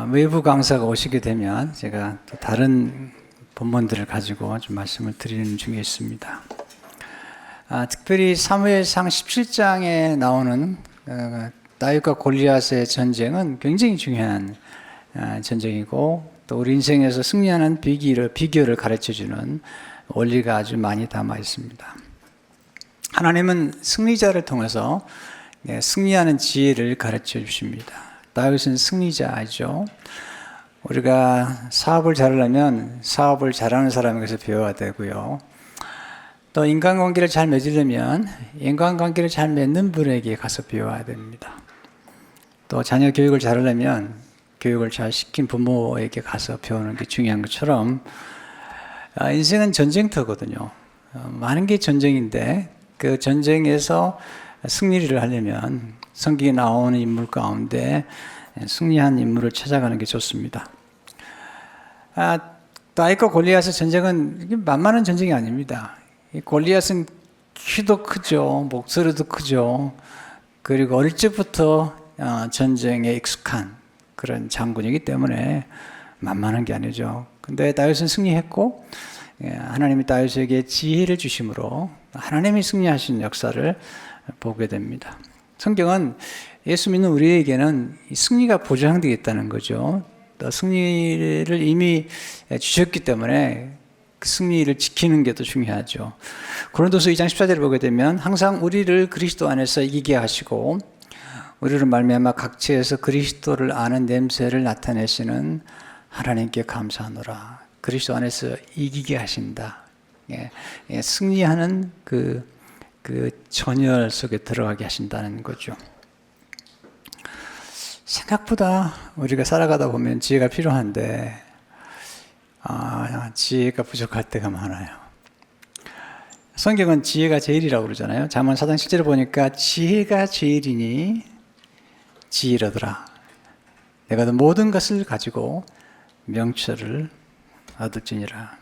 외부 강사가 오시게 되면 제가 또 다른 본문들을 가지고 좀 말씀을 드리는 중에 있습니다. 특별히 사무엘상 17장에 나오는 다윗과 골리앗의 전쟁은 굉장히 중요한 전쟁이고, 또 우리 인생에서 승리하는 비결을 가르쳐주는 원리가 아주 많이 담아 있습니다. 하나님은 승리자를 통해서 승리하는 지혜를 가르쳐 주십니다. 다윗은 승리자이죠. 우리가 사업을 잘하려면 사업을 잘하는 사람에게서 배워야 되고요. 또 인간관계를 잘 맺으려면 인간관계를 잘 맺는 분에게 가서 배워야 됩니다. 또 자녀 교육을 잘하려면 교육을 잘 시킨 부모에게 가서 배우는 게 중요한 것처럼, 인생은 전쟁터거든요. 많은 게 전쟁인데 그 전쟁에서 승리를 하려면 성경에 나오는 인물 가운데 승리한 인물을 찾아가는 게 좋습니다. 다윗과 골리앗의 전쟁은 만만한 전쟁이 아닙니다. 골리앗은 키도 크죠, 목소리도 크죠. 그리고 어릴 적부터 전쟁에 익숙한 그런 장군이기 때문에 만만한 게 아니죠. 근데 다윗은 승리했고, 하나님이 다윗에게 지혜를 주심으로 하나님이 승리하신 역사를 보게 됩니다. 성경은 예수 믿는 우리에게는 승리가 보장되어 있다는 거죠. 또 승리를 이미 주셨기 때문에 그 승리를 지키는 게 더 중요하죠. 고린도서 2장 14절을 보게 되면 항상 우리를 그리스도 안에서 이기게 하시고 우리를 말미암아 각처에서 그리스도를 아는 냄새를 나타내시는 하나님께 감사하노라. 그리스도 안에서 이기게 하신다. 승리하는 그 전열 속에 들어가게 하신다는 거죠. 생각보다 우리가 살아가다 보면 지혜가 필요한데 지혜가 부족할 때가 많아요. 성경은 지혜가 제일이라고 그러잖아요. 잠언 4장 7절을 보니까 지혜가 제일이니 지혜로더라. 내가 너 모든 것을 가지고 명철을 얻을지니라.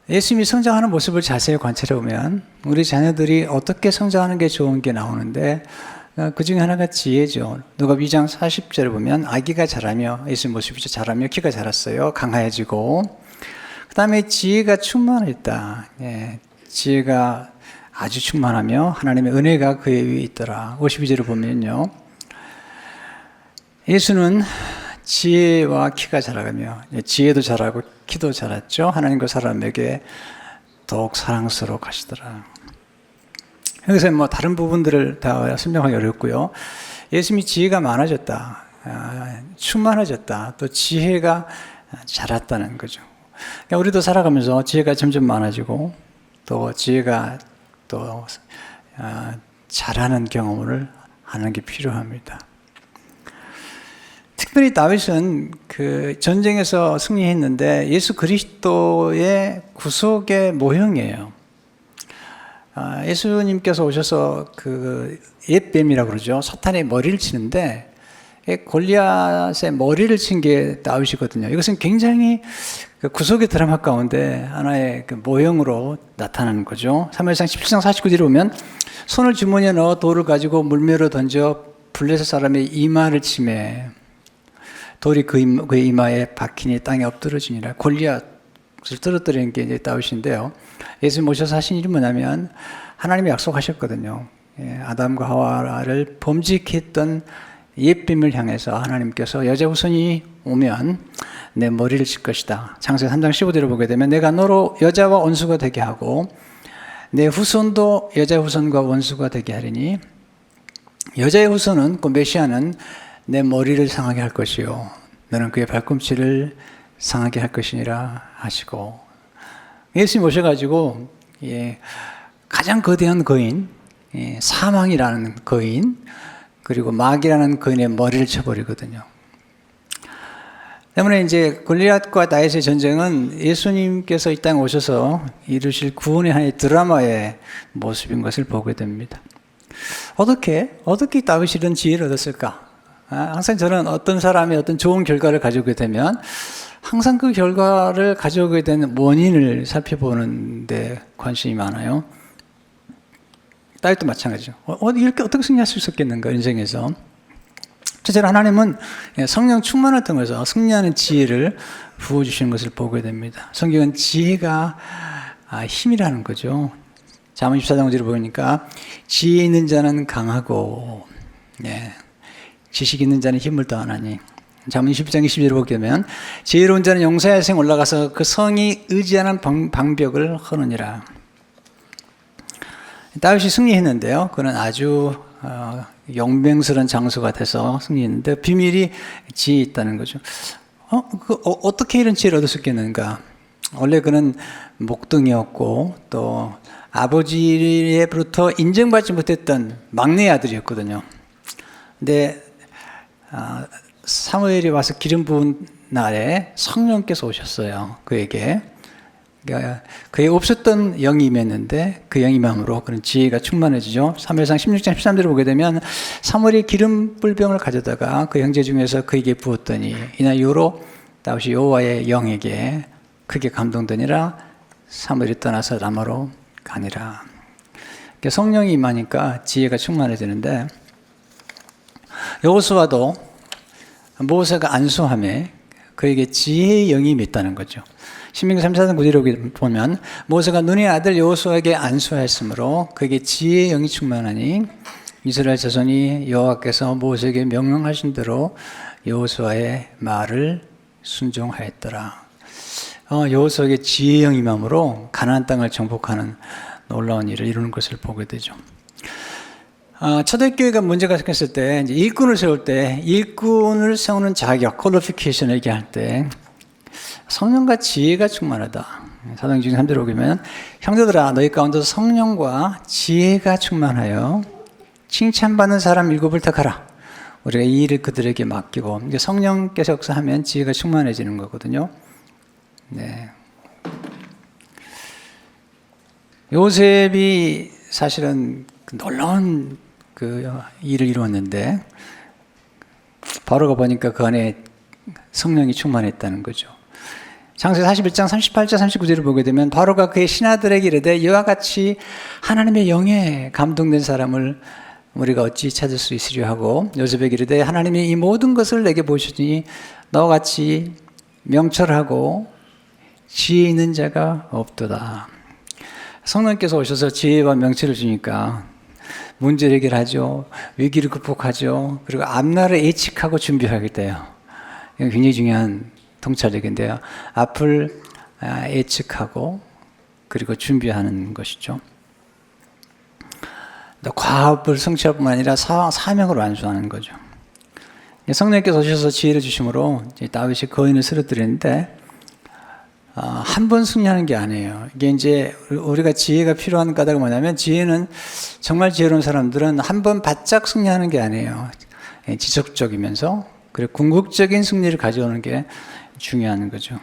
예수님이 성장하는 모습을 자세히 관찰해 보면 우리 자녀들이 어떻게 성장하는 게 좋은 게 나오는데, 그 중에 하나가 지혜죠. 누가복음 2장 40절을 보면 아기가 자라며, 예수님 모습이 자라며 키가 자랐어요. 강하여지고, 그 다음에 지혜가 충만했다. 지혜가 아주 충만하며 하나님의 은혜가 그의 위에 있더라. 52절을 보면요, 예수는 지혜와 키가 자라가며, 지혜도 자라고 키도 자랐죠. 하나님과 사람에게 더욱 사랑스러워 가시더라. 여기서 다른 부분들을 다 설명하기 어렵고요. 예수님이 지혜가 많아졌다, 충만해졌다, 또 지혜가 자랐다는 거죠. 그러니까 우리도 살아가면서 지혜가 점점 많아지고 또 지혜가 또 자라는 경험을 하는 게 필요합니다. 특별히 다윗은 그 전쟁에서 승리했는데 예수 그리스도의 구속의 모형이에요. 예수님께서 오셔서 그 옛뱀이라고 그러죠. 사탄의 머리를 치는데 골리앗의 머리를 친 게 다윗이거든요. 이것은 굉장히 그 구속의 드라마 가운데 하나의 그 모형으로 나타나는 거죠. 사무엘상 17장 49절에 보면 손을 주머니에 넣어 돌을 가지고 물매로 던져 블레셋 사람의 이마를 치매 돌이 그의 이마에 박히니 땅에 엎드러지니라. 골리앗을 떨어뜨리는 게 이제 다윗인데요. 예수님 오셔서 하신 일이 뭐냐면 하나님이 약속하셨거든요. 아담과 하와를 범죄했던 옛뱀을 향해서 하나님께서 여자 후손이 오면 내 머리를 칠 것이다. 창세기 3장 15절을 보게 되면 내가 너로 여자와 원수가 되게 하고 내 후손도 여자 후손과 원수가 되게 하리니 여자의 후손은 그 메시아는 내 머리를 상하게 할 것이요 너는 그의 발꿈치를 상하게 할 것이니라 하시고, 예수님 오셔가지고 가장 거대한 거인, 사망이라는 거인, 그리고 마귀라는 거인의 머리를 쳐버리거든요. 때문에 이제 골리앗과 다윗의 전쟁은 예수님께서 이 땅에 오셔서 이루실 구원의 하나의 드라마의 모습인 것을 보게 됩니다. 어떻게 다윗이 이런 지혜를 얻었을까? 항상 저는 어떤 사람이 어떤 좋은 결과를 가져오게 되면 항상 그 결과를 가져오게 되는 원인을 살펴보는 데 관심이 많아요. 다윗도 마찬가지죠. 이렇게 어떻게 승리할 수 있었겠는가, 인생에서. 실제로 하나님은 성령 충만을 통해서 승리하는 지혜를 부어주시는 것을 보게 됩니다. 성경은 지혜가 힘이라는 거죠. 잠언 14장 5절을 보니까 지혜 있는 자는 강하고 지식 있는 자는 힘을 더하나니. 잠언 12장 20절을 보게 되면 지혜로운 자는 용사의 생 올라가서 그 성이 의지하는 방벽을 허느니라. 다윗이 승리했는데요. 그는 아주 영맹스러운 장수가 돼서 승리했는데 비밀이 지혜에 있다는 거죠. 어떻게 이런 지혜를 얻을 수 있겠는가? 원래 그는 목동이었고 또 아버지로부터 인정받지 못했던 막내 아들이었거든요. 근데 사무엘이 와서 기름 부은 날에 성령께서 오셨어요. 그에게. 그러니까 그에 없었던 영이 임했는데 그 영이 임함으로 그런 지혜가 충만해지죠. 사무엘상 16장 13절을 보게 되면 사무엘이 기름 불병을 가져다가 그 형제 중에서 그에게 부었더니 이날 이후로 다윗이 여호와의 영에게 크게 감동되니라. 사무엘이 떠나서 라마로 가니라. 그러니까 성령이 임하니까 지혜가 충만해지는데 여호수아도 모세가 안수함에 그에게 지혜의 영이 임했다는 거죠. 신명기 34장 9절을 보면 모세가 눈의 아들 여호수아에게 안수하였으므로 그에게 지혜의 영이 충만하니 이스라엘 자손이 여호와께서 모세에게 명령하신 대로 여호수아의 말을 순종하였더라. 여호수아에게 지혜의 영이 임함으로 가나안 땅을 정복하는 놀라운 일을 이루는 것을 보게 되죠. 초대교회가 문제가 생겼을 때 이제 일꾼을 세울 때 일꾼을 세우는 자격, 퀄리피케이션을 얘기할 때 성령과 지혜가 충만하다. 사도행전 3절에 보면 형제들아 너희 가운데서 성령과 지혜가 충만하여 칭찬받는 사람 7을 택하라. 우리가 이 일을 그들에게 맡기고 이제 성령께서 역사하면 지혜가 충만해지는 거거든요. 네. 요셉이 사실은 놀라운 그 일을 이루었는데 바로가 보니까 그 안에 성령이 충만했다는 거죠. 창세기 41장 38절 39절을 보게 되면 바로가 그의 신하들에게 이르되 이와 같이 하나님의 영에 감동된 사람을 우리가 어찌 찾을 수 있으려 하고 요셉에게 이르되 하나님이 이 모든 것을 내게 보시니 너와 같이 명철하고 지혜 있는 자가 없도다. 성령께서 오셔서 지혜와 명철을 주니까 문제를 해결하죠. 위기를 극복하죠. 그리고 앞날을 예측하고 준비하게 돼요. 이건 굉장히 중요한 통찰력인데요. 앞을 예측하고 그리고 준비하는 것이죠. 과업을 성취할 뿐만 아니라 사명을 완수하는 거죠. 성령께서 오셔서 지혜를 주심으로 다윗이 거인을 쓰러뜨리는데 한 번 승리하는 게 아니에요. 이게 이제 우리가 지혜가 필요한 까닭은 뭐냐면 지혜는 정말 지혜로운 사람들은 한 번 바짝 승리하는 게 아니에요. 지속적이면서 그리고 궁극적인 승리를 가져오는 게 중요한 거죠.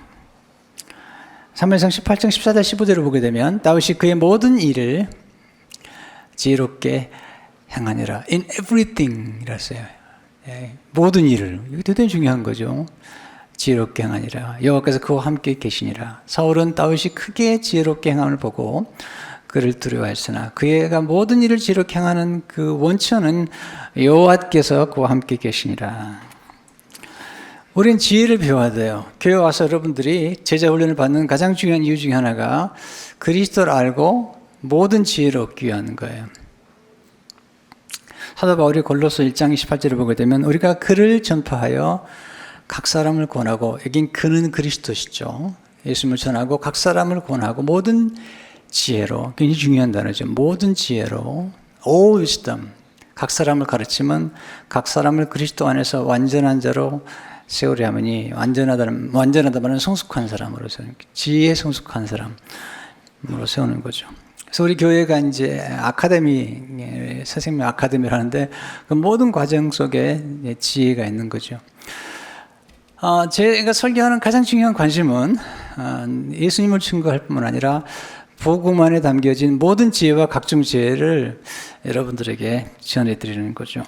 사무엘상 18장 14절 15절을 보게 되면 다윗이 그의 모든 일을 지혜롭게 행하니라. In everything 이랬어요. 모든 일을. 이게 대단히 중요한 거죠. 지혜롭게 행하니라. 여호와께서 그와 함께 계시니라. 사울은 다윗이 크게 지혜롭게 행함을 보고 그를 두려워했으나 그가 모든 일을 지혜롭게 행하는 그 원천은 여호와께서 그와 함께 계시니라. 우리는 지혜를 배워야 돼요. 교회 와서 여러분들이 제자 훈련을 받는 가장 중요한 이유 중에 하나가 그리스도를 알고 모든 지혜를 얻기 위한 거예요. 사도 바울이 골로새 1장 28절을 보게 되면 우리가 그를 전파하여 각 사람을 권하고 여긴 그는 그리스도시죠. 예수님을 전하고 각 사람을 권하고 모든 지혜로 굉장히 중요한 단어죠. 모든 지혜로 all wisdom 각 사람을 가르치면 각 사람을 그리스도 안에서 완전한 자로 세우려 하머니 완전하다 말은 성숙한 사람으로 세우는 지혜에 성숙한 사람으로 세우는 거죠. 그래서 우리 교회가 이제 아카데미 선생님 아카데미를 하는데 그 모든 과정 속에 지혜가 있는 거죠. 제가 설교하는 가장 중요한 관심은 예수님을 증거할 뿐만 아니라 복음 안에 담겨진 모든 지혜와 각종 지혜를 여러분들에게 전해드리는 거죠.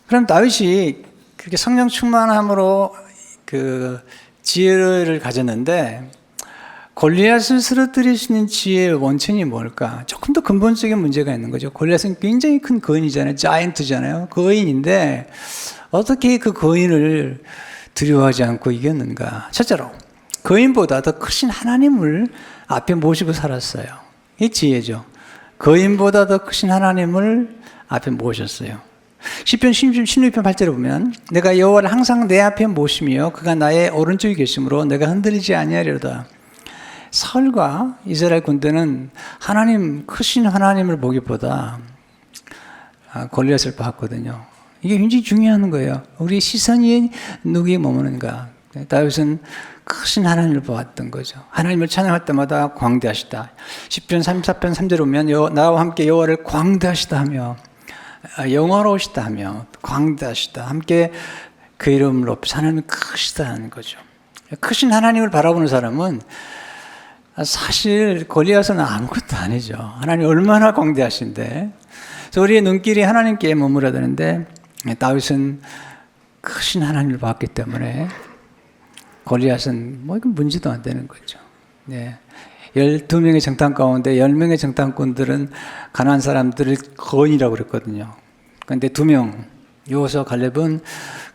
그럼 다윗이 그렇게 성령 충만함으로 그 지혜를 가졌는데 골리앗을 쓰러뜨릴 수 있는 지혜의 원천이 뭘까? 조금 더 근본적인 문제가 있는 거죠. 골리앗은 굉장히 큰 거인이잖아요. 자이언트잖아요. 거인인데 어떻게 그 거인을 두려워하지 않고 이겼는가? 첫째로 거인보다 더 크신 하나님을 앞에 모시고 살았어요. 이 지혜죠. 거인보다 더 크신 하나님을 앞에 모셨어요. 시편 16편 8절에 보면 내가 여호와를 항상 내 앞에 모시며 그가 나의 오른쪽에 계심으로 내가 흔들리지 아니하리로다. 사울과 이스라엘 군대는 하나님, 크신 하나님을 보기보다 골리앗을 봤거든요. 이게 굉장히 중요한 거예요. 우리 시선이 누구에 머무는가. 다윗은 크신 하나님을 보았던 거죠. 하나님을 찬양할 때마다 광대하시다. 시편 34편 3절에 보면 나와 함께 여호와를 광대하시다 하며 영화로우시다 하며 광대하시다. 함께 그 이름을 높이 하나님이 크시다 하는 거죠. 크신 하나님을 바라보는 사람은 사실 골리앗은 아무것도 아니죠. 하나님 얼마나 광대하신데. 그래서 우리의 눈길이 하나님께 머물러야 되는데 다윗은 크신 하나님을 봤기 때문에 골리앗은 뭐 이건 문제도 안 되는 거죠. 네. 12명의 정탐 가운데 10명의 정탐꾼들은 가난한 사람들을 거인이라고 그랬거든요. 그런데 2명, 요호수아 갈렙은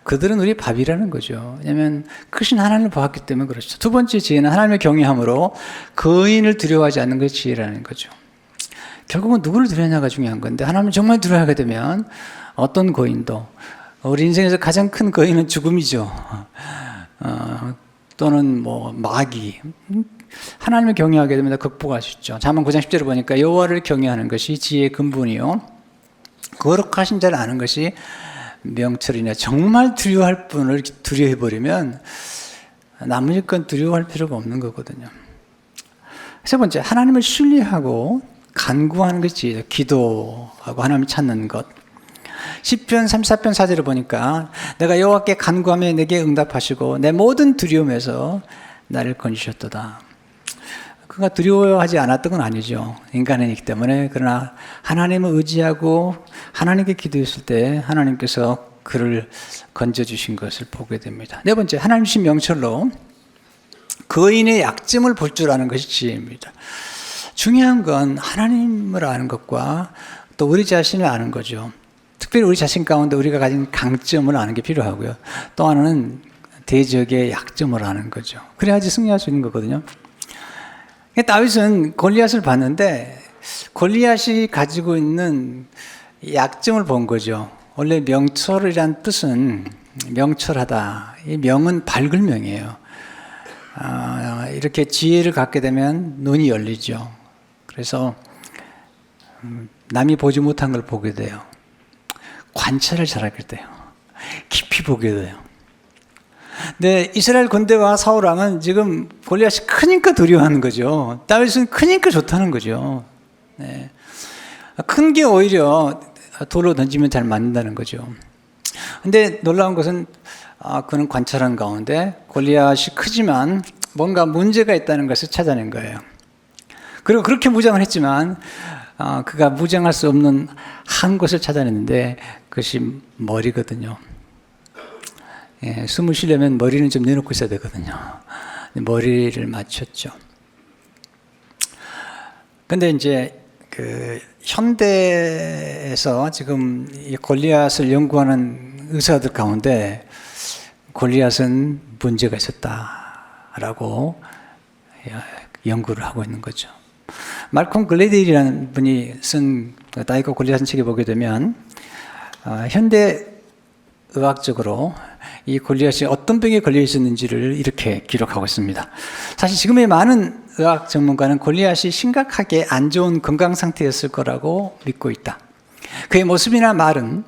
그들은 우리 밥이라는 거죠. 왜냐하면 크신 하나님을 보았기 때문에 그렇죠. 두 번째 지혜는 하나님의 경외함으로 거인을 두려워하지 않는 것이 지혜라는 거죠. 결국은 누구를 두려워하냐가 중요한 건데 하나님을 정말 두려워하게 되면 어떤 거인도 우리 인생에서 가장 큰 거인은 죽음이죠. 또는 뭐 마귀. 하나님을 경외하게 되면 극복할 수 있죠. 잠언 9장 10절을 보니까 여호와를 경외하는 것이 지혜의 근본이요 거룩하신 자를 아는 것이 명철이냐. 정말 두려워할 분을 두려워해버리면 나머지 건 두려워할 필요가 없는 거거든요. 세 번째, 하나님을 신뢰하고 간구하는 것이 기도하고 하나님을 찾는 것. 시편 34편 4절을 보니까 내가 여호와께 간구하며 내게 응답하시고 내 모든 두려움에서 나를 건지셨도다. 그가 두려워하지 않았던 건 아니죠. 인간이기 때문에. 그러나 하나님을 의지하고 하나님께 기도했을 때 하나님께서 그를 건져주신 것을 보게 됩니다. 네 번째, 하나님 주신 명철로 거인의 약점을 볼 줄 아는 것이 지혜입니다. 중요한 건 하나님을 아는 것과 또 우리 자신을 아는 거죠. 특별히 우리 자신 가운데 우리가 가진 강점을 아는 게 필요하고요. 또 하나는 대적의 약점을 아는 거죠. 그래야지 승리할 수 있는 거거든요. 다윗은 골리앗을 봤는데 골리앗이 가지고 있는 약점을 본 거죠. 원래 명철이란 뜻은 명철하다. 이 명은 밝을 명이에요. 이렇게 지혜를 갖게 되면 눈이 열리죠. 그래서 남이 보지 못한 걸 보게 돼요. 관찰을 잘하게 돼요. 깊이 보게 돼요. 근데 이스라엘 군대와 사울 왕은 지금 골리앗이 크니까 두려워하는 거죠. 다윗은 크니까 좋다는 거죠. 네. 큰 게 오히려 돌로 던지면 잘 맞는다는 거죠. 근데 놀라운 것은 그는 관찰한 가운데 골리앗이 크지만 뭔가 문제가 있다는 것을 찾아낸 거예요. 그리고 그렇게 무장을 했지만 그가 무장할 수 없는 한 곳을 찾아냈는데 그것이 머리거든요. 예, 숨을 쉬려면 머리는 좀 내놓고 있어야 되거든요. 머리를 맞췄죠. 근데 이제 그 현대에서 지금 이 골리앗을 연구하는 의사들 가운데 골리앗은 문제가 있었다라고 연구를 하고 있는 거죠. 말콤 글래디일이라는 분이 쓴 다윗과 골리앗 책에 보게 되면 현대 의학적으로 이 골리앗이 어떤 병에 걸려 있었는지를 이렇게 기록하고 있습니다. 사실 지금의 많은 의학 전문가는 골리앗이 심각하게 안 좋은 건강 상태였을 거라고 믿고 있다. 그의 모습이나 말은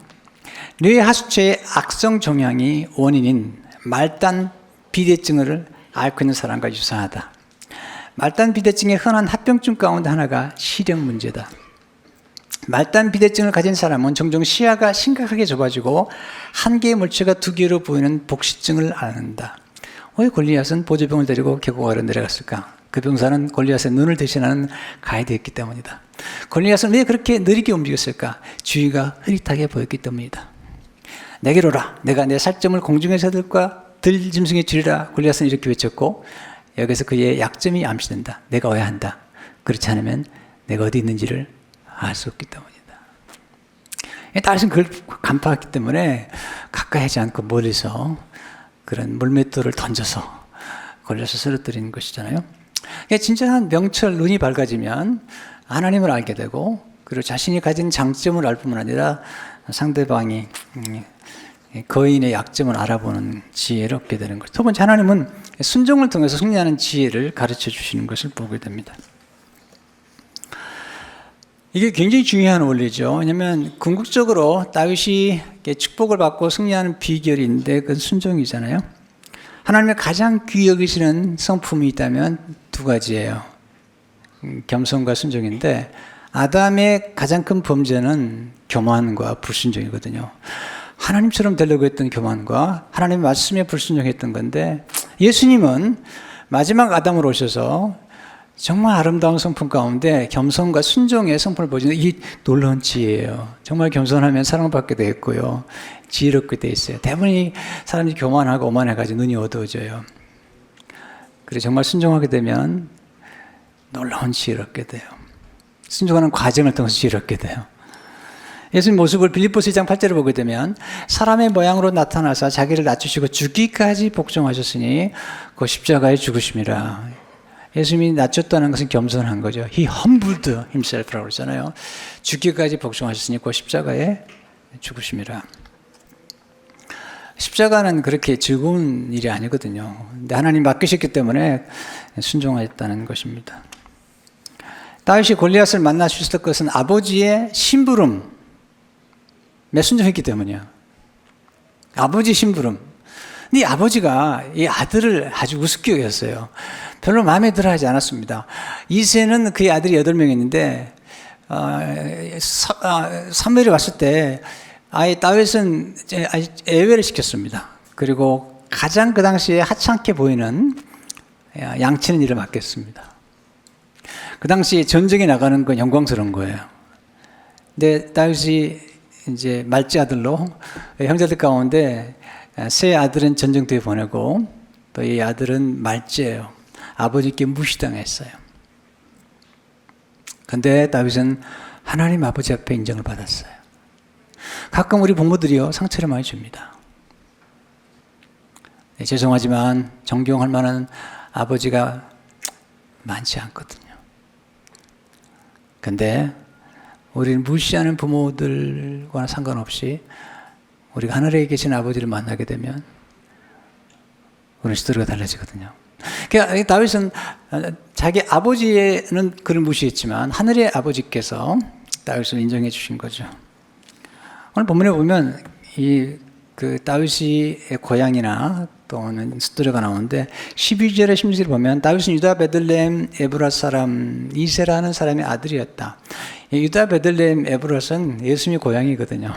뇌 하수체의 악성 종양이 원인인 말단 비대증을 앓고 있는 사람과 유사하다. 말단 비대증의 흔한 합병증 가운데 하나가 시력 문제다. 말단 비대증을 가진 사람은 종종 시야가 심각하게 좁아지고 한 개의 물체가 두 개로 보이는 복시증을 앓는다. 왜 골리앗은 보조병을 데리고 계곡으로 내려갔을까? 그 병사는 골리앗의 눈을 대신하는 가이드였기 때문이다. 골리앗은 왜 그렇게 느리게 움직였을까? 주위가 흐릿하게 보였기 때문이다. 내게로 오라. 내가 내 살점을 공중에서 들 짐승에 주리라. 골리앗은 이렇게 외쳤고 여기서 그의 약점이 암시된다. 내가 와야 한다. 그렇지 않으면 내가 어디 있는지를 알 수 없기 때문이다. 다윗은 그걸 간파했기 때문에 가까이 하지 않고 멀리서 그런 물맷돌을 던져서 골리앗을 쓰러뜨리는 것이잖아요. 진정한 명철, 눈이 밝아지면 하나님을 알게 되고, 그리고 자신이 가진 장점을 알 뿐만 아니라 상대방이 거인의 약점을 알아보는 지혜를 얻게 되는 거죠. 두 번째, 하나님은 순종을 통해서 승리하는 지혜를 가르쳐 주시는 것을 보게 됩니다. 이게 굉장히 중요한 원리죠. 왜냐하면 궁극적으로 다윗이 축복을 받고 승리하는 비결인데 그건 순종이잖아요. 하나님의 가장 귀히 여기시는 성품이 있다면 두 가지예요. 겸손과 순종인데, 아담의 가장 큰 범죄는 교만과 불순종이거든요. 하나님처럼 되려고 했던 교만과 하나님의 말씀에 불순종했던 건데, 예수님은 마지막 아담으로 오셔서 정말 아름다운 성품 가운데 겸손과 순종의 성품을 보여주는 이 놀라운 지혜예요. 정말 겸손하면 사랑받게 되겠고요, 지혜롭게 돼 있어요. 대부분이 사람이 교만하고 오만해가지고 눈이 어두워져요. 그래서 정말 순종하게 되면 놀라운 지혜를 얻게 돼요. 순종하는 과정을 통해서 지혜를 얻게 돼요. 예수님 모습을 빌립보서 2장 8절을 보게 되면 사람의 모양으로 나타나서 자기를 낮추시고 죽기까지 복종하셨으니 그 십자가에 죽으심이라. 예수님이 낮췄다는 것은 겸손한 거죠. He humbled himself라고 그러잖아요. 죽기까지 복종하셨으니 그 십자가에 죽으심이라. 십자가는 그렇게 즐거운 일이 아니거든요. 근데 하나님 맡기셨기 때문에 순종하였다는 것입니다. 다윗이 골리앗을 만나 주셨을 것은 아버지의 심부름에 순종했기 때문이에요. 아버지 심부름. 근데 이 아버지가 이 아들을 아주 우습게 여겼어요. 별로 마음에 들어 하지 않았습니다. 이새는 그의 아들이 8명 있는데, 사무엘이 왔을 때 아예 다윗은 예외를 시켰습니다. 그리고 가장 그 당시에 하찮게 보이는 양치는 일을 맡겼습니다. 그 당시에 전쟁에 나가는 건 영광스러운 거예요. 근데 다윗이 이제 말째 아들로 형제들 가운데 세 아들은 전쟁터에 보내고 또 이 아들은 말째예요. 아버지께 무시당했어요. 근데 다윗은 하나님 아버지 앞에 인정을 받았어요. 가끔 우리 부모들이요, 상처를 많이 줍니다. 네, 죄송하지만 존경할 만한 아버지가 많지 않거든요. 근데 우리는 무시하는 부모들과는 상관없이 우리가 하늘에 계신 아버지를 만나게 되면 우리는 스토리가 달라지거든요. 그러니까 다윗은 자기 아버지는 그를 무시했지만 하늘의 아버지께서 다윗을 인정해 주신 거죠. 오늘 본문에 보면 그 다윗의 고향이나 또는 스토리가 나오는데 12절에 16절에 보면 다윗은 유다 베들레헴 에브랏 사람 이세라는 사람의 아들이었다. 유다 베들레헴 에브랏은 예수님의 고향이거든요.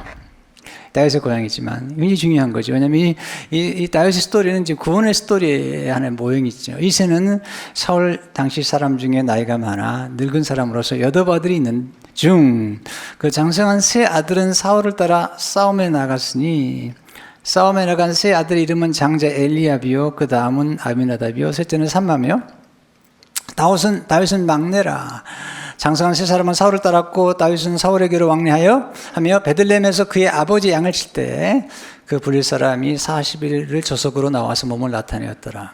다윗의 고향이지만 굉장히 중요한 거죠. 왜냐하면 이 다윗의 스토리는 지금 구원의 스토리의 하나의 모형이죠. 이새는 사울 당시 사람 중에 나이가 많아 늙은 사람으로서 8아들이 있는 중 그 장성한 세 아들은 사울을 따라 싸움에 나갔으니 싸움에 나간 세 아들의 이름은 장자 엘리압이요, 그 다음은 아미나답이요, 셋째는 삼마며 다윗은 막내라. 장성한 세 사람은 사울을 따랐고 다윗은 사울에게로 왕래하여 하며 베들레헴에서 그의 아버지 양을 칠 때 그 불릴 사람이 40일을 조석으로 나와서 몸을 나타내었더라.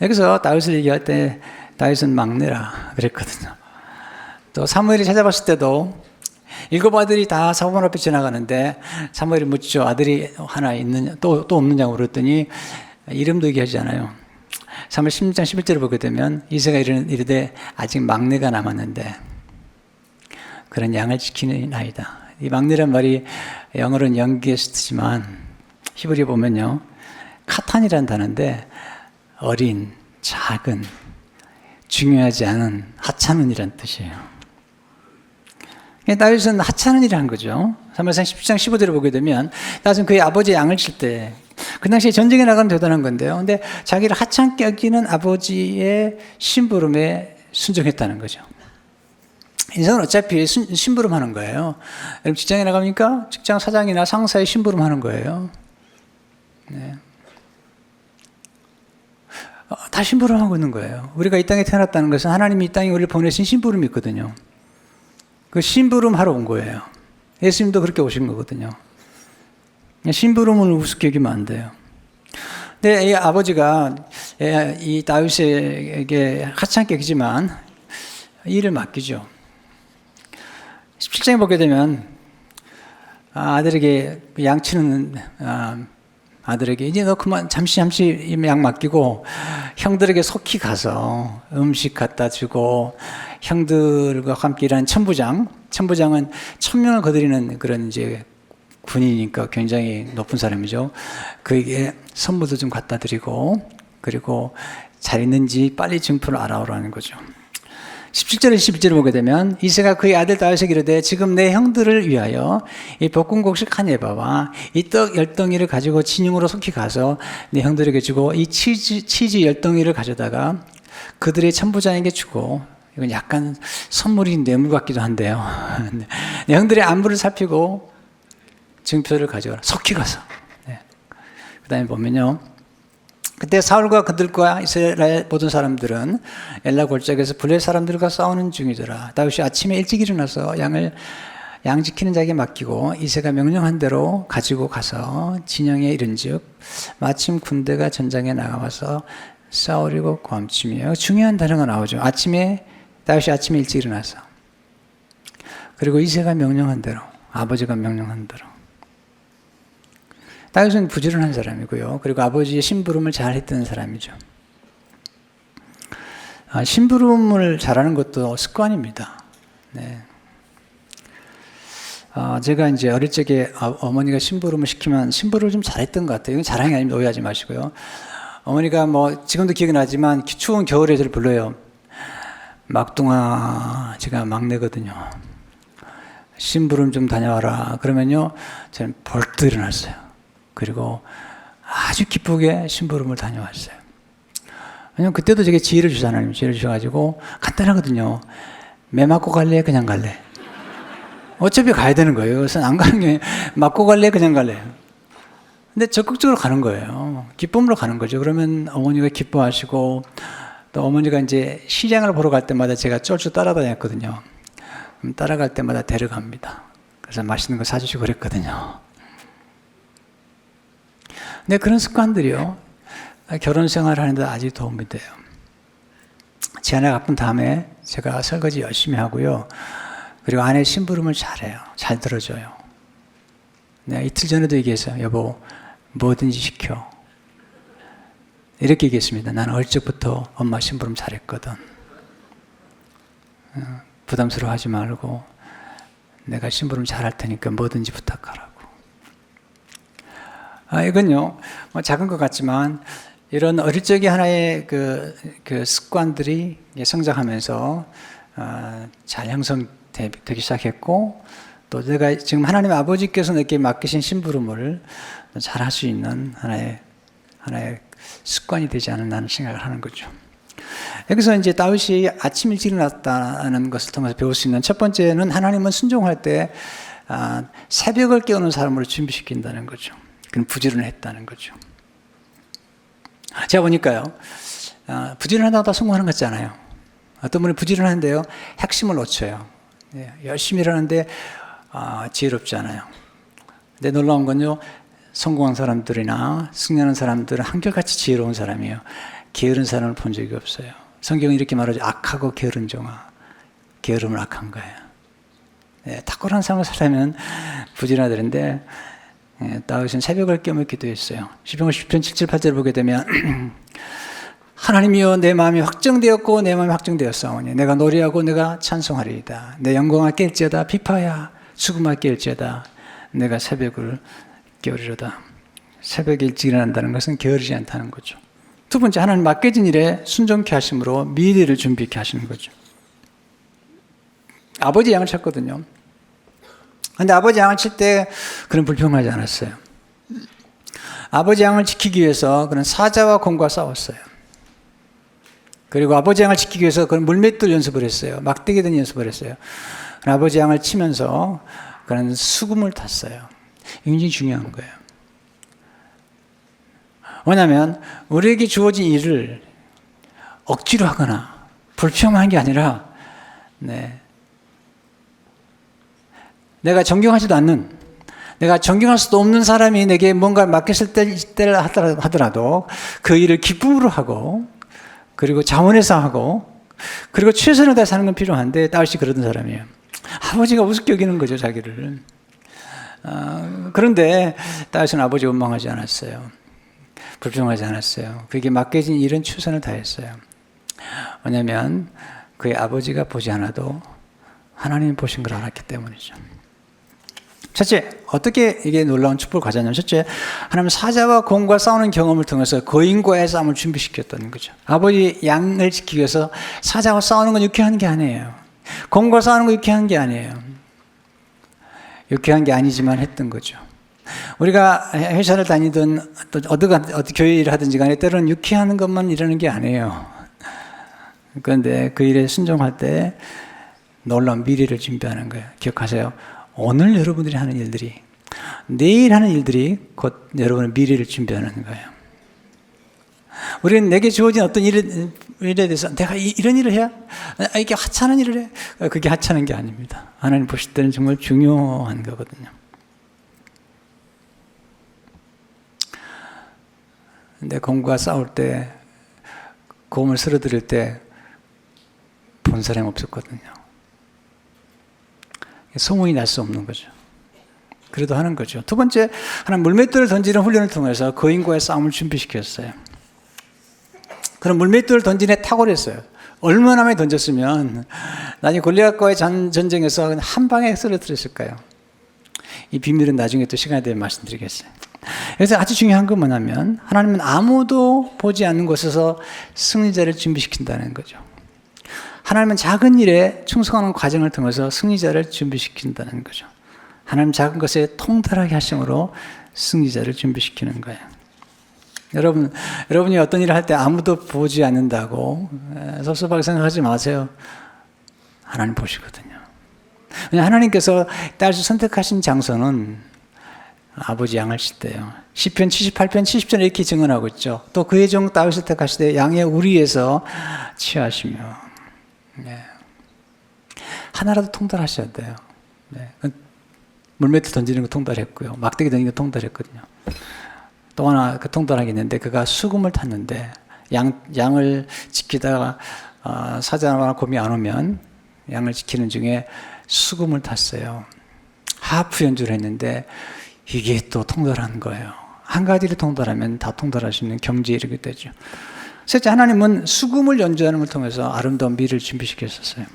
여기서 다윗을 얘기할 때 다윗은 막내라 그랬거든요. 또 사무엘이 찾아봤을 때도 7아들이 다 사무엘 앞에 지나가는데 사무엘이 묻죠. 아들이 하나 있느냐 또 없느냐고 물었더니 이름도 얘기하지 않아요. 사무엘 16장 11절을 보게 되면 이새가 이르되 아직 막내가 남았는데 그런 양을 지키는 아이다. 이 막내란 말이 영어로는 영게스트지만 히브리어 보면요, 카탄이라는 단어인데 어린, 작은, 중요하지 않은, 하찮은이라는 뜻이에요. 다윗은 하찮은이라는 거죠. 사무엘상 10장 15절을 보게 되면 다윗은 그의 아버지의 양을 칠 때 그 당시에 전쟁에 나가면 대단한 건데요. 근데 자기를 하찮게 여기는 아버지의 심부름에 순종했다는 거죠. 인생은 어차피 심부름하는 거예요. 여러분 직장에 나가니까 직장 사장이나 상사의 심부름하는 거예요. 네. 다 심부름하고 있는 거예요. 우리가 이 땅에 태어났다는 것은 하나님이 이 땅에 우리를 보내신 심부름이 있거든요. 그 심부름 하러 온 거예요. 예수님도 그렇게 오신 거거든요. 심부름을 우습게 여기면 안 돼요. 근데 이 아버지가 이 다윗에게 하찮게 여기지만 일을 맡기죠. 17장에 보게 되면 아들에게 양치는 아들에게 이제 너 그만 잠시 양 맡기고 형들에게 속히 가서 음식 갖다 주고 형들과 함께 일하는 천부장은 1000명을 거느리는 그런 이제 군이니까 굉장히 높은 사람이죠. 그에게 선물도 좀 갖다 드리고 그리고 잘 있는지 빨리 증표를 알아오라는 거죠. 17절에 12절을 보게 되면 이새가 그의 아들 다윗에게 이르되 지금 내 형들을 위하여 이 볶음곡식 한 에바와 이 떡 10덩이를 가지고 진영으로 속히 가서 내 형들에게 주고 이 치즈 10덩이를 가져다가 그들의 천부장에게 주고 이건 약간 선물이 뇌물 같기도 한데요. 내 형들의 안부를 살피고 증표를 가져가라. 속히 가서. 네. 그 다음에 보면요. 그때 사울과 그들과 이스라엘 모든 사람들은 엘라 골짜기에서 블레 사람들과 싸우는 중이더라. 다윗이 아침에 일찍 일어나서 양 지키는 자에게 맡기고 이새가 명령한 대로 가지고 가서 진영에 이른즉 마침 군대가 전장에 나가와서 싸우려고 굼치며 중요한 단어가 나오죠. 다윗이 아침에 일찍 일어나서 그리고 이새가 명령한 대로 아버지가 명령한 대로 다윗은 부지런한 사람이고요. 그리고 아버지의 심부름을 잘 했던 사람이죠. 심부름을 잘하는 것도 습관입니다. 네. 제가 이제 어릴 적에 어머니가 심부름을 시키면 심부름을 좀 잘했던 것 같아요. 이건 자랑이 아닙니다. 오해하지 마시고요. 어머니가 지금도 기억이 나지만 추운 겨울에 저를 불러요. 막둥아, 제가 막내거든요. 심부름 좀 다녀와라. 그러면요, 저는 벌떡 일어났어요. 그리고 아주 기쁘게 심부름을 다녀왔어요. 왜냐면 그때도 제게 지혜를 주잖아요. 지혜를 주셔가지고 간단하거든요. 매 맞고 갈래? 그냥 갈래? 어차피 가야 되는 거예요. 그래서 안 가는 게 맞고 갈래? 그냥 갈래? 근데 적극적으로 가는 거예요. 기쁨으로 가는 거죠. 그러면 어머니가 기뻐하시고 또 어머니가 이제 시장을 보러 갈 때마다 제가 쫄쫄 따라다녔거든요. 따라갈 때마다 데려갑니다. 그래서 맛있는 거 사주시고 그랬거든요. 근데 그런 습관들이요. 결혼 생활을 하는데 아주 도움이 돼요. 제 아내가 아픈 다음에 제가 설거지 열심히 하고요. 그리고 아내 심부름을 잘해요. 잘 들어줘요. 내가 이틀 전에도 얘기했어요. 여보, 뭐든지 시켜. 이렇게 얘기했습니다. 나는 어릴 적부터 엄마 심부름 잘했거든. 부담스러워하지 말고 내가 심부름 잘할 테니까 뭐든지 부탁하라고. 이건요, 작은 것 같지만 이런 어릴 적의 하나의 그 습관들이 성장하면서 잘 형성되기 시작했고, 또 내가 지금 하나님 아버지께서 내게 맡기신 심부름을 잘 할 수 있는 하나의 습관이 되지 않았나 생각을 하는 거죠. 여기서 이제 다윗이 아침 일찍 일어났다는 것을 통해서 배울 수 있는 첫 번째는 하나님은 순종할 때 새벽을 깨우는 사람으로 준비시킨다는 거죠. 그는 부지런했다는 거죠. 제가 보니까요, 부지런하다고 다 성공하는 것 같잖아요. 어떤 분이 부지런한데요, 핵심을 놓쳐요. 열심히 일하는데 지혜롭지 않아요. 근데 놀라운 건요, 성공한 사람들이나 승리하는 사람들은 한결같이 지혜로운 사람이에요. 게으른 사람을 본 적이 없어요. 성경은 이렇게 말하죠. 악하고 게으른 종아, 게으름을 악한 거예요. 탁월한 삶을 살려면 부지런하다는데 다윗은 새벽을 깨며 기도했어요. 시편 7, 8절 보게 되면 하나님이여 내 마음이 확정되었고 내 마음이 확정되었사오니 내가 노래하고 내가 찬송하리이다. 내 영광을 깰지어다 비파야 죽음을 깰지어다 내가 새벽을 깨우리로다. 새벽에 일찍 일어난다는 것은 게으르지 않다는 거죠. 두 번째, 하나님 맡겨진 일에 순종케 하심으로 미래를 준비케 하시는 거죠. 아버지 양을 쳤거든요. 근데 아버지 양을 칠 때 그는 불평하지 않았어요. 아버지 양을 지키기 위해서 그는 사자와 곰과 싸웠어요. 그리고 아버지 양을 지키기 위해서 그는 물맷돌 연습을 했어요. 막대기 든 연습을 했어요. 아버지 양을 치면서 그는 수금을 탔어요. 굉장히 중요한 거예요. 왜냐하면 우리에게 주어진 일을 억지로 하거나 불평한 게 아니라 내가 존경하지도 않는, 내가 존경할 수도 없는 사람이 내게 뭔가 맡겼을 때 하더라도 그 일을 기쁨으로 하고, 그리고 자원해서 하고, 그리고 최선을 다해 사는 건 필요한데, 다윗이 그러던 사람이에요. 아버지가 우습게 여기는 거죠, 자기를. 그런데 다윗은 아버지 원망하지 않았어요. 불평하지 않았어요. 그에게 맡겨진 일은 최선을 다했어요. 왜냐하면 그의 아버지가 보지 않아도 하나님이 보신 걸 알았기 때문이죠. 첫째, 어떻게 이게 놀라운 축복을 가졌냐면, 첫째, 하나님은 사자와 곰과 싸우는 경험을 통해서 거인과의 싸움을 준비시켰다는 거죠. 아버지 양을 지키기 위해서 사자와 싸우는 건 유쾌한 게 아니에요. 곰과 싸우는 건 유쾌한 게 아니에요. 유쾌한 게 아니지만 했던 거죠. 우리가 회사를 다니든 어디 교회 일을 하든지 간에 때로는 유쾌한 것만 이러는 게 아니에요. 그런데 그 일에 순종할 때 놀라운 미래를 준비하는 거예요. 기억하세요. 오늘 여러분들이 하는 일들이, 내일 하는 일들이 곧 여러분의 미래를 준비하는 거예요. 우리는 내게 주어진 어떤 일에 대해서 내가 이런 일을 해야? 이게 하찮은 일을 해? 그게 하찮은 게 아닙니다. 하나님 보실 때는 정말 중요한 거거든요. 근데 곰과 싸울 때, 곰을 쓰러뜨릴 때 본 사람이 없었거든요. 소문이 날 수 없는 거죠. 그래도 하는 거죠. 두 번째, 하나님 물맷돌을 던지는 훈련을 통해서 거인과의 싸움을 준비시켰어요. 그럼 물맷돌을 던지는 애 탁월했어요. 얼마나 많이 던졌으면 나중에 골리앗과의 전쟁에서 한 방에 쓰러뜨렸을까요? 이 비밀은 나중에 또 시간이 되면 말씀드리겠어요. 그래서 아주 중요한 건 뭐냐면, 하나님은 아무도 보지 않는 곳에서 승리자를 준비시킨다는 거죠. 하나님은 작은 일에 충성하는 과정을 통해서 승리자를 준비시킨다는 거죠. 하나님 작은 것에 통달하게 하심으로 승리자를 준비시키는 거예요. 여러분이 어떤 일을 할 때 아무도 보지 않는다고 섭섭하게 생각하지 마세요. 하나님 보시거든요. 왜냐하면 하나님께서 다윗을 선택하신 장소는 아버지 양을 칠 시편 78편 70절에 이렇게 증언하고 있죠. 또 그의 종 다윗을 택하시되 양의 우리에서 취하시며. 하나라도 통달하셔야 돼요. 물매트 던지는 거 통달했고요. 막대기 던지는 거 통달했거든요. 또 하나 그 통달하게 있는데, 그가 수금을 탔는데, 양을 지키다가 사자나 곰이 안 오면 양을 지키는 중에 수금을 탔어요. 하프 연주를 했는데 이게 또 통달한 거예요. 한 가지를 통달하면 다 통달할 수 있는 경지에 이르게 되죠. 셋째, 하나님은 수금을 연주하는 걸 통해서 아름다운 미를 준비시켰었어요.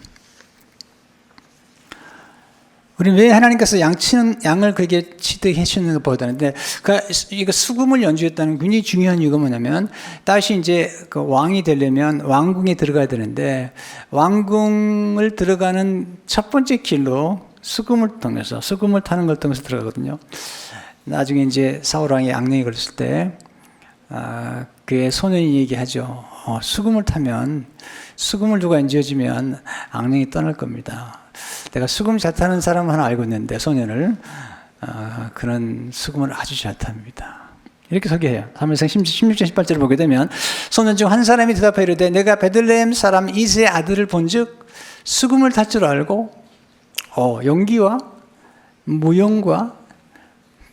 우리는 왜 하나님께서 양을 그에게 치게 해주는 것보다는, 이거 수금을 연주했다는 굉장히 중요한 이유가 뭐냐면, 다시 이제 그 왕이 되려면 왕궁에 들어가야 되는데, 왕궁을 들어가는 첫 번째 길로 수금을 타는 걸 통해서 들어가거든요. 나중에 이제 사울 왕이 악령이 걸렸을 때, 그의 소년이 얘기하죠. 수금을 타면, 수금을 누가 인지어주면 악령이 떠날 겁니다. 내가 수금 잘 타는 사람 하나 알고 있는데, 소년을, 그런 수금을 아주 잘 탑니다. 이렇게 소개해요. 사무엘상 16장 18절을 보게 되면, 소년 중 한 사람이 대답하여 이르되 내가 베들레헴 사람 이새의 아들을 본즉 수금을 탈 줄 알고, 용기와 무용과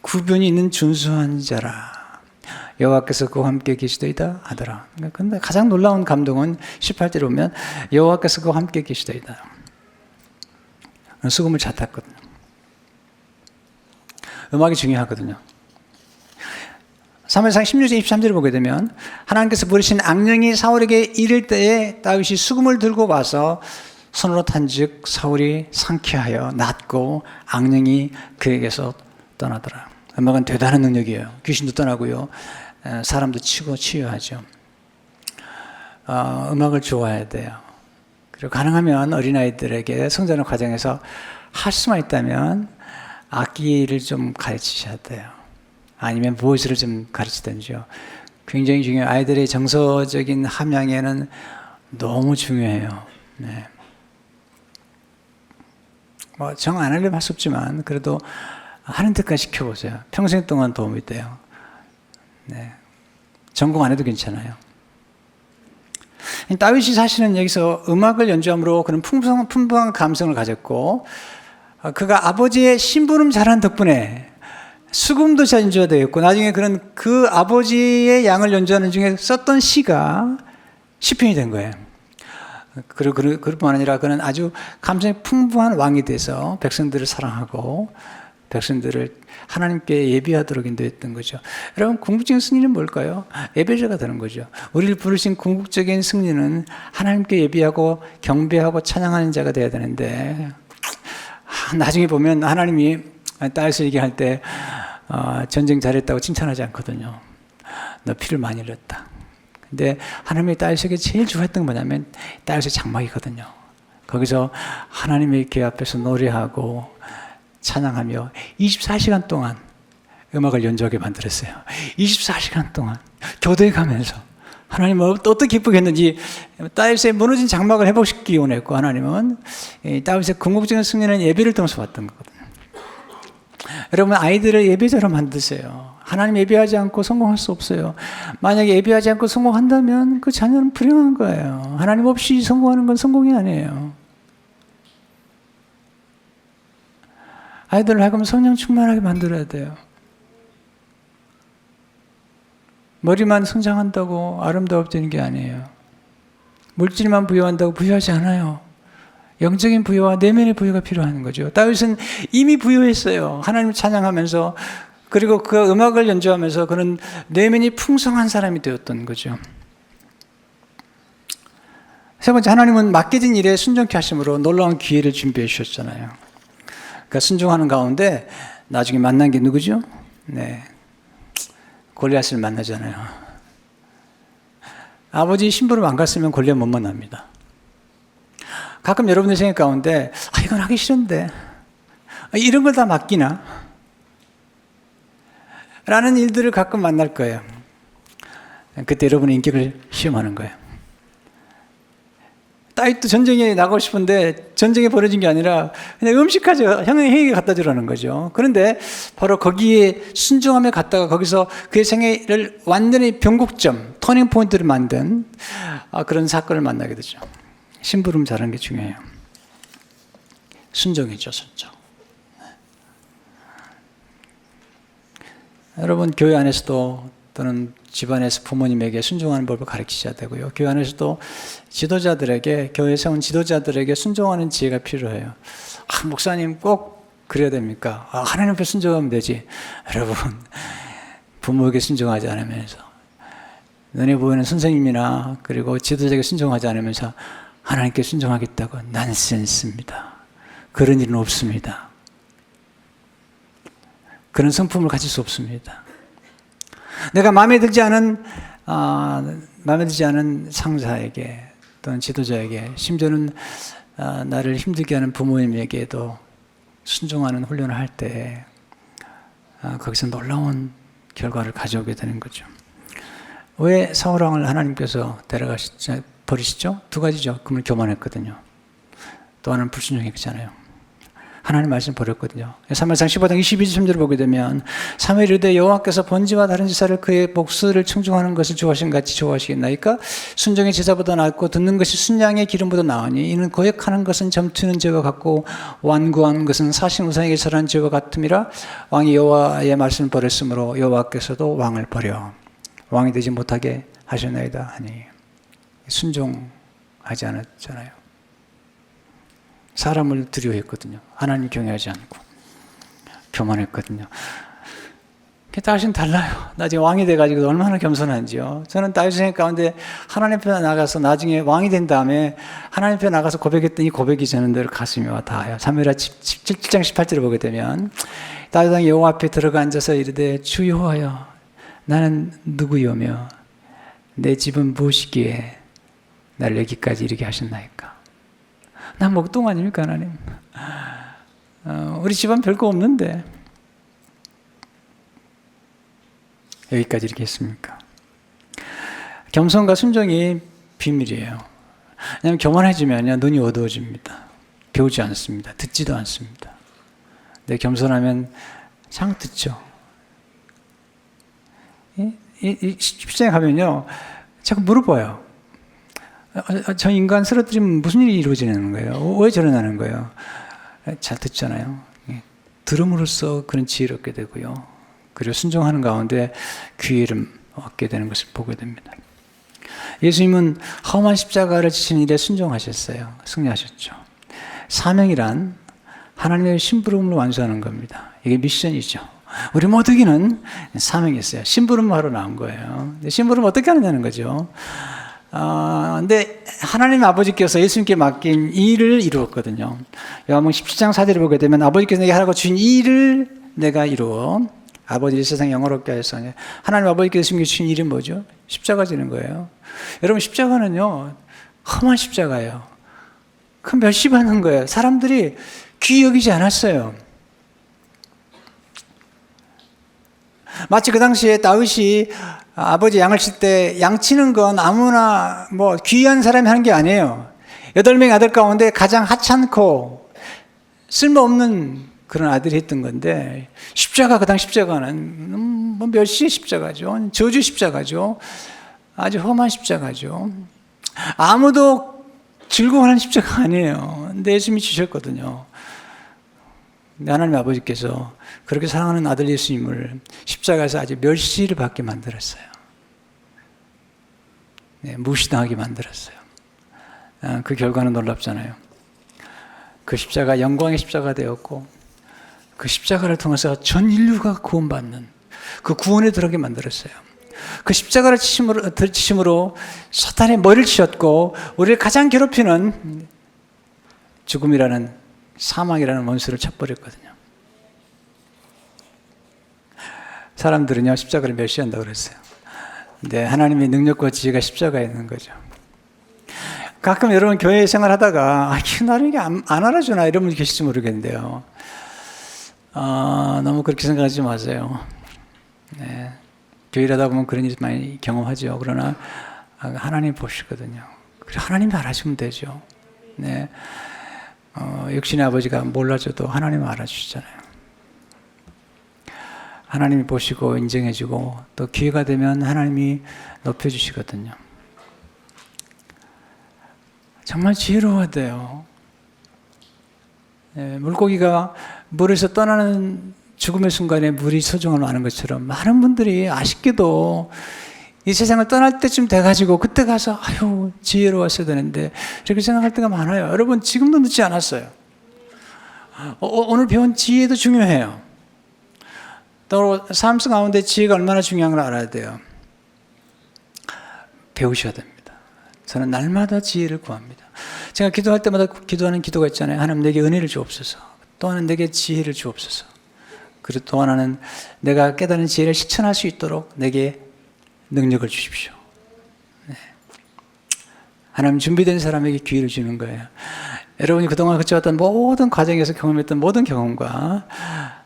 구변이 있는 준수한 자라. 여호와께서 그와 함께 계시더이다 하더라. 근데 가장 놀라운 감동은 18절에 보면 여호와께서 그와 함께 계시더이다. 수금을 잘 탔거든요. 음악이 중요하거든요. 사무엘상 16장 23절을 보게 되면, 하나님께서 부르신 악령이 사울에게 이를 때에 다윗이 수금을 들고 와서 손으로 탄즉 사울이 상쾌하여 낫고 악령이 그에게서 떠나더라. 음악은 대단한 능력이에요. 귀신도 떠나고요, 사람도 치고 치유하죠. 음악을 좋아해야 돼요. 그리고 가능하면 어린아이들에게 성장하는 과정에서 할 수만 있다면 악기를 좀 가르치셔야 돼요. 아니면 보이스를 좀 가르치든지요. 굉장히 중요해요. 아이들의 정서적인 함양에는 너무 중요해요. 정 안 하려면 할 수 없지만 그래도 하는 데까지 시켜보세요. 평생 동안 도움이 돼요. 전공 안 해도 괜찮아요. 다윗이 사실은 여기서 음악을 연주함으로 그런 풍부한 감성을 가졌고, 그가 아버지의 심부름 잘한 덕분에 수금도 잘 연주가 되었고, 나중에 그 아버지의 양을 연주하는 중에 썼던 시가 시편이 된 거예요. 그리고 그뿐만 아니라 그는 아주 감성이 풍부한 왕이 돼서 백성들을 사랑하고 백성들을 하나님께 예비하도록 인도했던 거죠. 여러분, 궁극적인 승리는 뭘까요? 예배자가 되는 거죠. 우리를 부르신 궁극적인 승리는 하나님께 예비하고 경배하고 찬양하는 자가 되어야 되는데, 나중에 보면 하나님이 다윗을 얘기할 때 전쟁 잘했다고 칭찬하지 않거든요. 너 피를 많이 흘렸다. 근데 하나님이 다윗에게 제일 좋아했던 건 뭐냐면 다윗의 장막이거든요. 거기서 하나님의 궤 앞에서 노래하고 찬양하며 24시간 동안 음악을 연주하게 만들었어요. 24시간 동안 교대가면서 하나님은 어떻게 기쁘겠는지 다윗의 무너진 장막을 회복시키기 원했고, 하나님은 다윗의 궁극적인 승리는 예배를 통해서 왔던 거거든요. 여러분, 아이들을 예배자로 만드세요. 하나님 예배하지 않고 성공할 수 없어요. 만약에 예배하지 않고 성공한다면 그 자녀는 불행한 거예요. 하나님 없이 성공하는 건 성공이 아니에요. 아이들을 하여금 성령 충만하게 만들어야 돼요. 머리만 성장한다고 아름다워지는 게 아니에요. 물질만 부여한다고 부여하지 않아요. 영적인 부여와 내면의 부여가 필요한 거죠. 다윗은 이미 부여했어요. 하나님을 찬양하면서, 그리고 그 음악을 연주하면서 그는 내면이 풍성한 사람이 되었던 거죠. 세 번째, 하나님은 맡겨진 일에 순종케 하심으로 놀라운 기회를 준비해 주셨잖아요. 그러니까 순종하는 가운데 나중에 만난 게 누구죠? 네, 골리앗을 만나잖아요. 아버지 심부름 안 갔으면 골리앗 못 만납니다. 가끔 여러분들 생각 가운데 이건 하기 싫은데 이런 걸 다 맡기나? 라는 일들을 가끔 만날 거예요. 그때 여러분의 인격을 시험하는 거예요. 다윗도 전쟁에 나가고 싶은데 전쟁에 벌어진 게 아니라 그냥 음식까지 형에게 갖다 주라는 거죠. 그런데 바로 거기에 순종함에 갔다가 거기서 그의 생애를 완전히 변곡점, 터닝 포인트를 만든 그런 사건을 만나게 되죠. 심부름 잘하는 게 중요해요. 순종이죠, 순종. 여러분, 교회 안에서도 또는 집안에서 부모님에게 순종하는 법을 가르치셔야 되고요. 교회 안에서도 지도자들에게, 교회 세운 지도자들에게 순종하는 지혜가 필요해요. 목사님 꼭 그래야 됩니까? 하나님 앞에 순종하면 되지. 여러분, 부모에게 순종하지 않으면서, 눈에 보이는 선생님이나 그리고 지도자에게 순종하지 않으면서 하나님께 순종하겠다고 난센스입니다. 그런 일은 없습니다. 그런 성품을 가질 수 없습니다. 내가 마음에 들지 않은 상사에게 또는 지도자에게, 심지어는 나를 힘들게 하는 부모님에게도 순종하는 훈련을 할 때 거기서 놀라운 결과를 가져오게 되는 거죠. 왜 사울왕을 하나님께서 버리시죠? 두 가지죠. 그분을 교만했거든요. 또 하나는 불순종했잖아요. 하나님 말씀 버렸거든요. 사무엘상 15장 22절을 보게 되면, 사무엘이 이르되 여호와께서 번제와 다른 제사를 그의 목소리를 청중하는 것을 좋아하신 같이 좋아하시겠나이까? 순종의 제사보다 낫고 듣는 것이 순양의 기름보다 나으니 이는 거역하는 것은 점투는 죄와 같고 완고한 것은 사신 우상에게 절한 죄와 같음이라. 왕이 여호와의 말씀을 버렸으므로 여호와께서도 왕을 버려 왕이 되지 못하게 하셨나이다 하니, 순종하지 않았잖아요. 사람을 두려워했거든요. 하나님 경외하지 않고 교만했거든요. 다윗은 달라요. 나중에 왕이 돼가지고 얼마나 겸손한지요. 저는 다윗 생각 가운데 하나님 앞에 나가서 나중에 왕이 된 다음에 하나님 앞에 나가서 고백했던 이 고백이 저는 늘 가슴이 와 닿아요. 사무엘하 7장 18절을 보게 되면, 다윗 왕이 여호와 앞에 들어가 앉아서 이르되 주 여호와여, 나는 누구요며 내 집은 무엇이기에 나를 여기까지 이르게 하셨나이까? 난 먹동 아닙니까, 하나님? 우리 집안 별거 없는데 여기까지 이렇게 했습니까? 겸손과 순종이 비밀이에요. 왜냐하면 교만해지면요, 눈이 어두워집니다. 배우지 않습니다. 듣지도 않습니다. 근데 겸손하면 참 듣죠. 이 십시장에 가면요, 자꾸 물어봐요. 저 인간 쓰러뜨리면 무슨 일이 이루어지는 거예요? 왜 저러는 거예요? 잘 듣잖아요. 들음으로써 그런 지혜를 얻게 되고요. 그리고 순종하는 가운데 기회를 얻게 되는 것을 보게 됩니다. 예수님은 험한 십자가를 지신 일에 순종하셨어요. 승리하셨죠. 사명이란 하나님의 심부름을 완수하는 겁니다. 이게 미션이죠. 우리 모두에게는 사명이 있어요. 심부름하러 나온 거예요. 심부름 어떻게 하느냐는 거죠. 근데 하나님 아버지께서 예수님께 맡긴 일을 이루었거든요. 요한복음 17장 4절을 보게 되면 아버지께서 내게 하라고 주신 이 일을 내가 이루어 아버지를 세상 영화롭게 하여서 하나님 아버지께서 주신 일은 뭐죠? 십자가 지는 거예요. 여러분 십자가는요 험한 십자가예요. 그 멸시받는 거예요. 사람들이 귀히 여기지 않았어요. 마치 그 당시에 다윗이 아버지 양을 칠 때 양 치는 건 아무나 뭐 귀한 사람이 하는 게 아니에요. 8명의 아들 가운데 가장 하찮고 쓸모없는 그런 아들이 했던 건데 십자가, 그 당시 십자가는 뭐 멸시의 십자가죠. 저주 십자가죠. 아주 험한 십자가죠. 아무도 즐거워하는 십자가 아니에요. 근데 예수님이 주셨거든요. 근데 하나님 아버지께서 그렇게 사랑하는 아들 예수님을 십자가에서 아주 멸시를 받게 만들었어요. 네, 무시당하게 만들었어요. 그 결과는 놀랍잖아요. 그 십자가 영광의 십자가 되었고 그 십자가를 통해서 전 인류가 구원받는 그 구원에 들어가게 만들었어요. 그 십자가를 치심으로 사탄의 머리를 치었고 우리를 가장 괴롭히는 죽음이라는 사망이라는 원수를 쳐버렸거든요. 사람들은요 십자가를 멸시한다고 그랬어요. 근데 하나님의 능력과 지혜가 십자가에 있는 거죠. 가끔 여러분 교회 생활하다가 나를 이게 안 알아주나 이런 분이 계실지 모르겠는데요. 너무 그렇게 생각하지 마세요. 네. 교회를 하다 보면 그런 일 많이 경험하죠. 그러나 하나님 보시거든요. 그래서 하나님이 알아주면 되죠. 네. 육신의 아버지가 몰라줘도 하나님은 알아주시잖아요. 하나님이 보시고 인정해주고 또 기회가 되면 하나님이 높여주시거든요. 정말 지혜로워야 돼요. 네, 물고기가 물에서 떠나는 죽음의 순간에 물이 소중함을 아는 것처럼 많은 분들이 아쉽게도 이 세상을 떠날 때쯤 돼가지고 그때 가서 아유 지혜로웠어야 되는데 이렇게 생각할 때가 많아요. 여러분 지금도 늦지 않았어요. 오늘 배운 지혜도 중요해요. 또 삶 가운데 지혜가 얼마나 중요한 걸 알아야 돼요. 배우셔야 됩니다. 저는 날마다 지혜를 구합니다. 제가 기도할 때마다 기도하는 기도가 있잖아요. 하나님 내게 은혜를 주옵소서. 또 하나는 내게 지혜를 주옵소서. 그리고 또 하나는 내가 깨달은 지혜를 실천할 수 있도록 내게 능력을 주십시오. 네. 하나님 준비된 사람에게 기회를 주는 거예요. 여러분이 그동안 거쳐왔던 모든 과정에서 경험했던 모든 경험과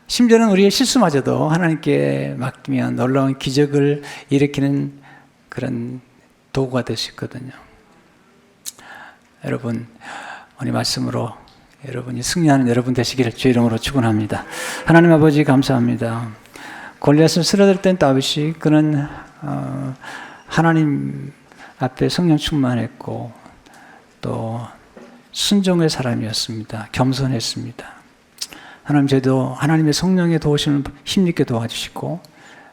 심지어는 우리의 실수마저도 하나님께 맡기면 놀라운 기적을 일으키는 그런 도구가 될 수 있거든요. 여러분 오늘 말씀으로 여러분이 승리하는 여러분 되시기를 주의 이름으로 축원합니다. 하나님 아버지 감사합니다. 골리앗을 쓰러질 땐 다윗이 그는 하나님 앞에 성령 충만했고 또 순종의 사람이었습니다. 겸손했습니다. 하나님 저희도 하나님의 성령의 도우심을 힘있게 도와주시고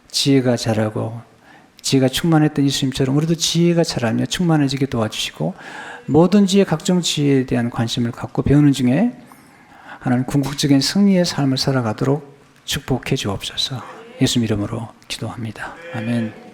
지혜가 자라고 지혜가 충만했던 예수님처럼 우리도 지혜가 자라며 충만해지게 도와주시고 모든 지혜 각종 지혜에 대한 관심을 갖고 배우는 중에 하나님 궁극적인 승리의 삶을 살아가도록 축복해 주옵소서. 예수 이름으로 기도합니다. 아멘.